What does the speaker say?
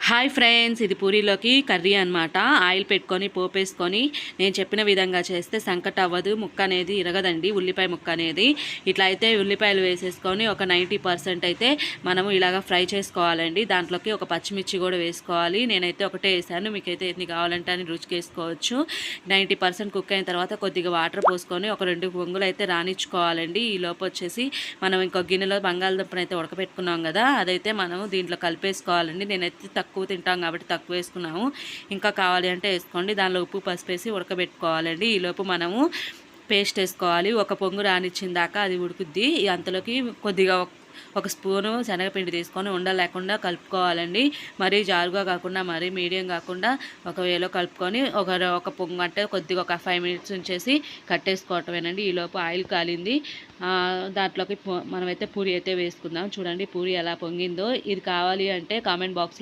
Hi friends, ఇది పూరీలోకి curry అనమాట. Oil పెట్టుకొని పోపేసుకొని నేను చెప్పిన విధంగా చేస్తే సంకట అవ్వదు, ముక్క అనేది ఇరగదండి. ఉల్లిపాయ ముక్క అనేది ఇట్లా అయితే ఉల్లిపాయలు వేసేసుకొని ఒక 90% అయితే మనము ఇలాగ ఫ్రై చేసుకోవాలండి. దాంట్లోకి ఒక పచ్చిమిర్చి కూడా వేసుకోవాలి. నేనైతే ఒకటే వేసాను, మీకైతే ఎన్ని కావాలంటే అని రుచికి వేసుకోవచ్చు. 90% కుక్ అయిన తర్వాత కొద్దిగా వాటర్ పోసుకొని ఒక 2 పొంగులు అయితే రానిచ్చుకోవాలండి. ఈ లోపు వచ్చేసి మనం ఇంకో గిన్నెలో బంగాళదుంపను అయితే ఉడకబెట్టుకున్నాం కదా, అదైతే మనం దీంట్లో కలిపేసుకోవాలండి. నేనైతే తక్కువ తింటాం కాబట్టి తక్కువ వేసుకున్నాము. ఇంకా కావాలి అంటే వేసుకోండి. దానిలో ఉప్పు పసుపు వేసి ఉడకబెట్టుకోవాలండి. ఈలోపు మనము పేస్ట్ వేసుకోవాలి. ఒక పొంగు రానిచ్చిన దాకా అది ఉడుకుద్ది. అంతలోకి కొద్దిగా ఒక స్పూను శనగపిండి తీసుకొని ఉండలేకుండా కలుపుకోవాలండి. మరీ జారుగా కాకుండా మరీ మీడియం కాకుండా ఒక వేలో కలుపుకొని ఒక పొంగు అంటే కొద్దిగా ఒక 5 మినిట్స్ ఉంచేసి కట్టేసుకోవటమేనండి. ఈలోపు ఆయిల్ కాలింది. దాంట్లోకి మనమైతే పూరి అయితే వేసుకుందాం. చూడండి పూరి ఎలా పొంగిందో. ఇది కావాలి అంటే కామెంట్ బాక్స్లో